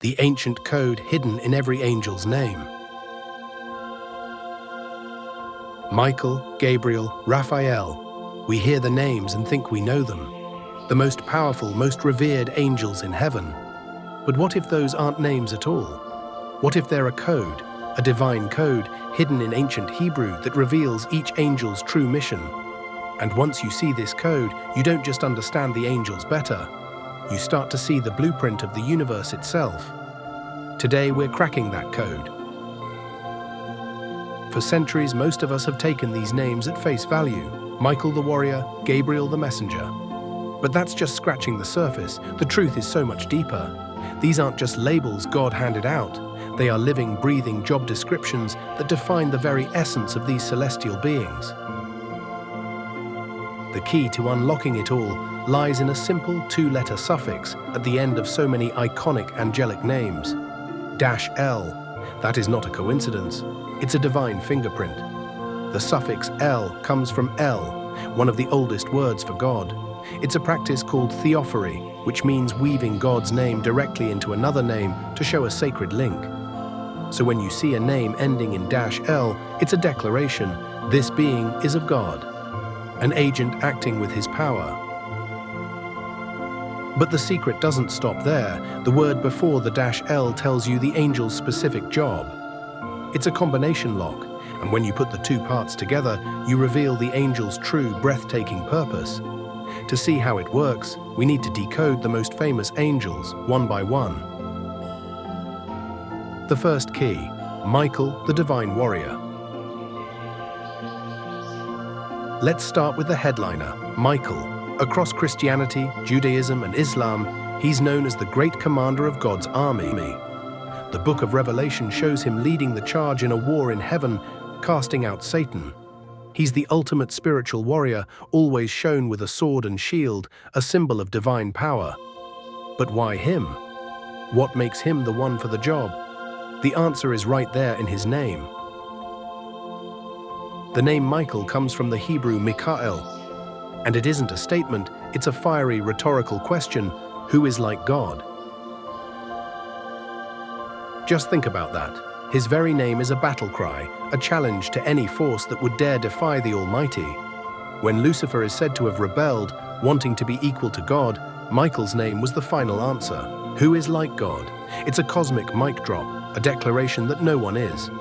the ancient code hidden in every angel's name. Michael, Gabriel, Raphael. We hear the names and think we know them. The most powerful, most revered angels in heaven. But what if those aren't names at all? What if they're a code, a divine code hidden in ancient Hebrew that reveals each angel's true mission? And once you see this code, you don't just understand the angels better. You start to see the blueprint of the universe itself. Today we're cracking that code. For centuries, most of us have taken these names at face value. Michael the warrior, Gabriel the messenger. But that's just scratching the surface. The truth is so much deeper. These aren't just labels God handed out. They are living, breathing job descriptions that define the very essence of these celestial beings. The key to unlocking it all lies in a simple two-letter suffix at the end of so many iconic angelic names. -L. That is not a coincidence. It's a divine fingerprint. The suffix L comes from El, one of the oldest words for God. It's a practice called Theophory, which means weaving God's name directly into another name to show a sacred link. So when you see a name ending in -L, it's a declaration: this being is of God, an agent acting with his power. But the secret doesn't stop there. The word before the -L tells you the angel's specific job. It's a combination lock, and when you put the two parts together, you reveal the angel's true, breathtaking purpose. To see how it works, we need to decode the most famous angels, one by one. The first key, Michael, the divine warrior. Let's start with the headliner, Michael. Across Christianity, Judaism, and Islam, he's known as the great commander of God's army. The book of Revelation shows him leading the charge in a war in heaven, casting out Satan. He's the ultimate spiritual warrior, always shown with a sword and shield, a symbol of divine power. But why him? What makes him the one for the job? The answer is right there in his name. The name Michael comes from the Hebrew Mikael, and it isn't a statement, it's a fiery rhetorical question: who is like God? Just think about that. His very name is a battle cry, a challenge to any force that would dare defy the Almighty. When Lucifer is said to have rebelled, wanting to be equal to God, Michael's name was the final answer. Who is like God? It's a cosmic mic drop, a declaration that no one is.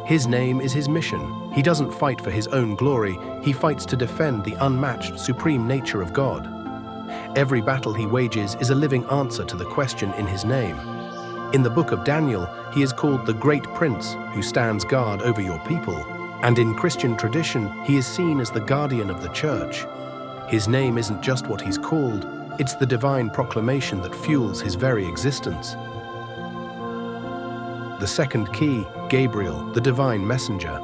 His name is his mission. He doesn't fight for his own glory, he fights to defend the unmatched, supreme nature of God. Every battle he wages is a living answer to the question in his name. In the book of Daniel, he is called the Great Prince, who stands guard over your people. And in Christian tradition, he is seen as the guardian of the church. His name isn't just what he's called, it's the divine proclamation that fuels his very existence. The second key, Gabriel, the divine messenger.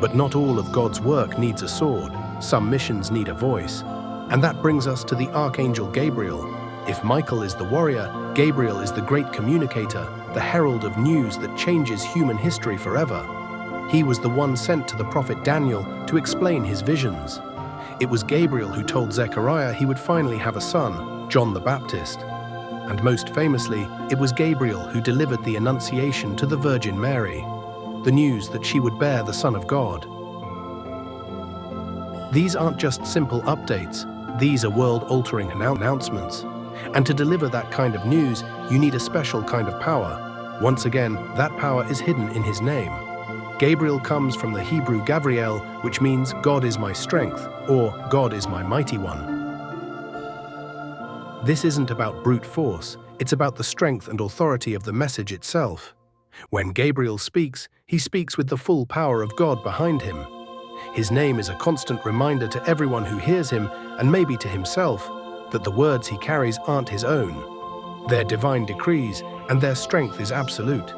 But not all of God's work needs a sword. Some missions need a voice. And that brings us to the Archangel Gabriel. If Michael is the warrior, Gabriel is the great communicator, the herald of news that changes human history forever. He was the one sent to the prophet Daniel to explain his visions. It was Gabriel who told Zechariah he would finally have a son, John the Baptist. And most famously, it was Gabriel who delivered the Annunciation to the Virgin Mary, the news that she would bear the Son of God. These aren't just simple updates, these are world-altering announcements. And to deliver that kind of news, you need a special kind of power. Once again, that power is hidden in his name. Gabriel comes from the Hebrew Gabriel, which means God is my strength, or God is my mighty one. This isn't about brute force, it's about the strength and authority of the message itself. When Gabriel speaks, he speaks with the full power of God behind him. His name is a constant reminder to everyone who hears him, and maybe to himself, that the words he carries aren't his own. They're divine decrees, and their strength is absolute.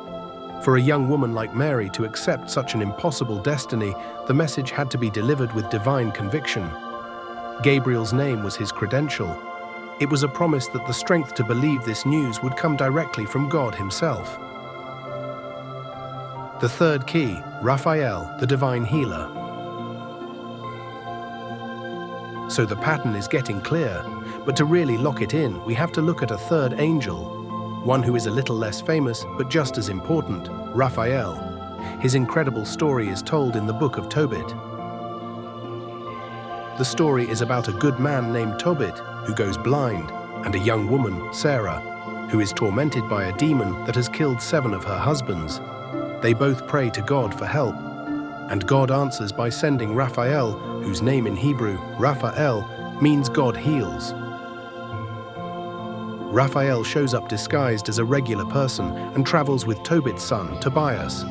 For a young woman like Mary to accept such an impossible destiny, the message had to be delivered with divine conviction. Gabriel's name was his credential. It was a promise that the strength to believe this news would come directly from God himself. The third key, Raphael, the divine healer. So the pattern is getting clear. But to really lock it in, we have to look at a third angel, one who is a little less famous but just as important, Raphael. His incredible story is told in the book of Tobit. The story is about a good man named Tobit who goes blind, and a young woman, Sarah, who is tormented by a demon that has killed 7 of her husbands. They both pray to God for help, and God answers by sending Raphael, whose name in Hebrew, Raphael, means God heals. Raphael shows up disguised as a regular person and travels with Tobit's son, Tobias.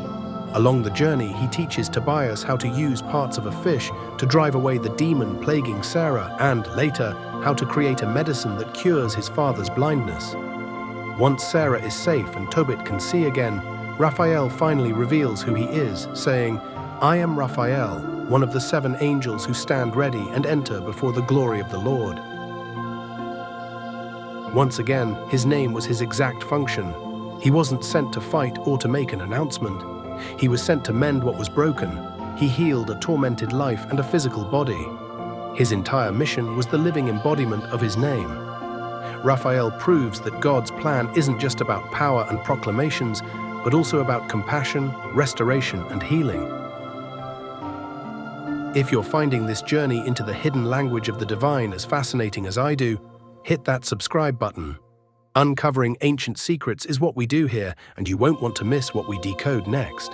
Along the journey, he teaches Tobias how to use parts of a fish to drive away the demon plaguing Sarah, and, later, how to create a medicine that cures his father's blindness. Once Sarah is safe and Tobit can see again, Raphael finally reveals who he is, saying, "I am Raphael, one of the 7 angels who stand ready and enter before the glory of the Lord." Once again, his name was his exact function. He wasn't sent to fight or to make an announcement. He was sent to mend what was broken. He healed a tormented life and a physical body. His entire mission was the living embodiment of his name. Raphael proves that God's plan isn't just about power and proclamations, but also about compassion, restoration, and healing. If you're finding this journey into the hidden language of the divine as fascinating as I do, hit that subscribe button. Uncovering ancient secrets is what we do here, and you won't want to miss what we decode next.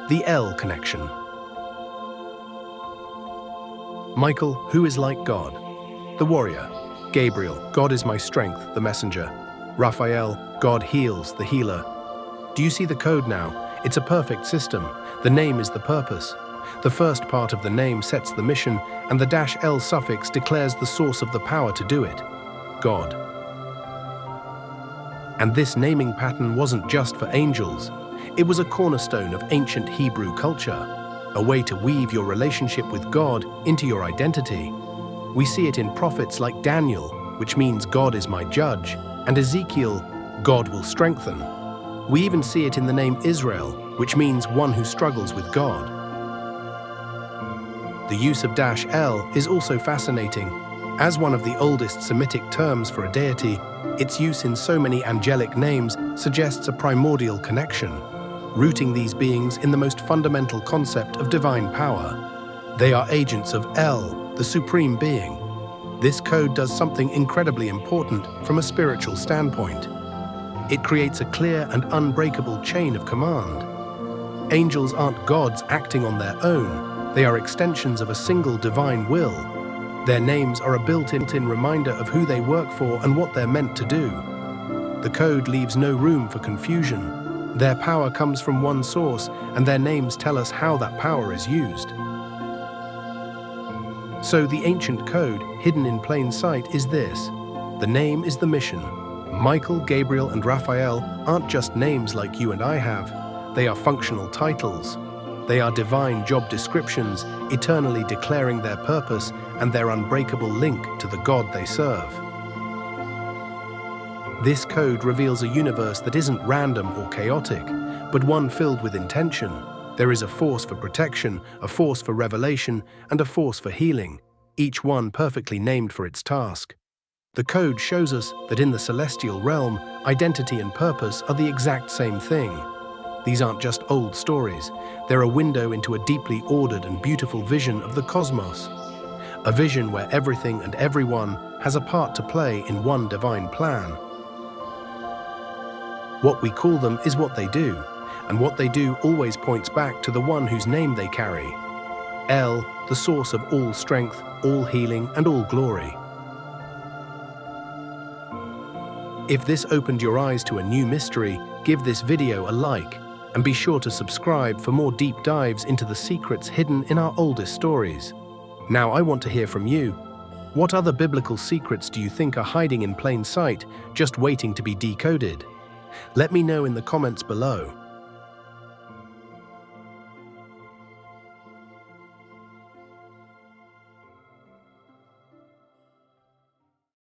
The L connection. Michael, who is like God? The warrior. Gabriel, God is my strength, the messenger. Raphael, God heals, the healer. Do you see the code now? It's a perfect system. The name is the purpose. The first part of the name sets the mission, and the -L suffix declares the source of the power to do it: God. And this naming pattern wasn't just for angels. It was a cornerstone of ancient Hebrew culture, a way to weave your relationship with God into your identity. We see it in prophets like Daniel, which means God is my judge, and Ezekiel, God will strengthen. We even see it in the name Israel, which means one who struggles with God. The use of -L is also fascinating. As one of the oldest Semitic terms for a deity, its use in so many angelic names suggests a primordial connection, rooting these beings in the most fundamental concept of divine power. They are agents of El, the supreme being. This code does something incredibly important from a spiritual standpoint. It creates a clear and unbreakable chain of command. Angels aren't gods acting on their own. They are extensions of a single divine will. Their names are a built-in reminder of who they work for and what they're meant to do. The code leaves no room for confusion. Their power comes from one source, and their names tell us how that power is used. So the ancient code, hidden in plain sight, is this. The name is the mission. Michael, Gabriel, and Raphael aren't just names like you and I have. They are functional titles. They are divine job descriptions, eternally declaring their purpose and their unbreakable link to the God they serve. This code reveals a universe that isn't random or chaotic, but one filled with intention. There is a force for protection, a force for revelation, and a force for healing, each one perfectly named for its task. The code shows us that in the celestial realm, identity and purpose are the exact same thing. These aren't just old stories. They're a window into a deeply ordered and beautiful vision of the cosmos. A vision where everything and everyone has a part to play in one divine plan. What we call them is what they do, and what they do always points back to the one whose name they carry. El, the source of all strength, all healing, and all glory. If this opened your eyes to a new mystery, give this video a like, and be sure to subscribe for more deep dives into the secrets hidden in our oldest stories. Now I want to hear from you. What other biblical secrets do you think are hiding in plain sight, just waiting to be decoded? Let me know in the comments below.